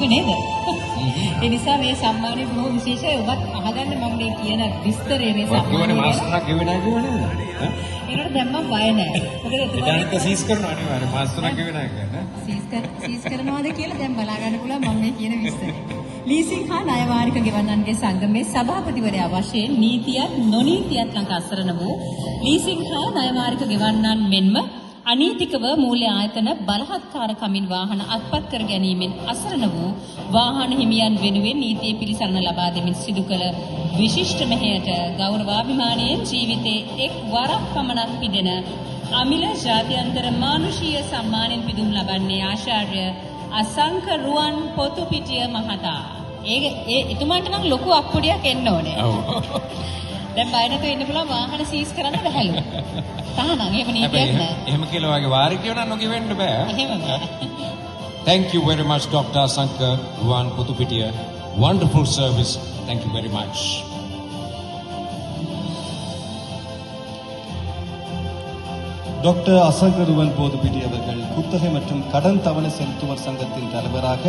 කිව්වේ නේද? ඒ නිසා මේ සම්මානය බොහොම විශේෂයි. ඔබත් අහගන්න මම මේ කියන විස්තරේ මේ සම්මානය. මාස් 3ක් ගෙවේ නැහැ කිව්වනේ. ඒකට දැන් මම බය නැහැ. මොකද එතනත් සීස් කරනවා අනිවාර්යයෙන් මාස් 3ක් ගෙවේ නැහැ කියන්නේ. සීස් කරනවාද කියලා දැන් බලා ගන්න පුළුවන් මම මේ කියන විස්තරේ. ලීසිං හා ණය වාරික ගෙවන්නන්ගේ සංගමේ සභාපතිවරයා වශයෙන් නීතියත් නොනීතියත් ලංකා අසරණ වූ ලීසිං හා ණය වාරික ගෙවන්නන් මෙන්ම අනීතිකව මූල්‍ය ආයතන බලහත්කාරකමින් වාහන අත්පත් කර ගැනීමෙන් අසරණ වූ වාහන හිමියන් වෙනුවෙන් නීතිය පිළිසරණ ලබා දෙමින් සිදු කළ විශිෂ්ට මෙහෙයට ගෞරවාභිමානයෙන් ජීවිතේ එක් වරක් පමණක් පිදෙන අමිල ජාත්‍යන්තර මානුෂීය සම්මානයෙන් පිදුම් ලබන්නේ ආචාර්ය අසංක රුවන් පොතුපිටිය මහතා. ඒ එතුමාට නම් ලොකු අප්පුඩියක් එන්න ඕනේ. ඔව්. දැන් බය නැතුව ඉන්න පුළුවන් වාහන සීස් කරන්න බැහැලු. තානම් එහෙම නීතියක් නැහැ. එහෙම කියලා වගේ වාරික වෙනා නොගෙවෙන්න බෑ. එහෙම බෑ. Thank you very much, Dr. Sankar Ruwan Puthupitia. Wonderful service. Thank you very much. Doctor Asanka Ruwan போதுபிடி அவர்கள் குத்தகை மற்றும் கடன் தவணை செலுத்துவோர் சங்கத்தின் தலைவராக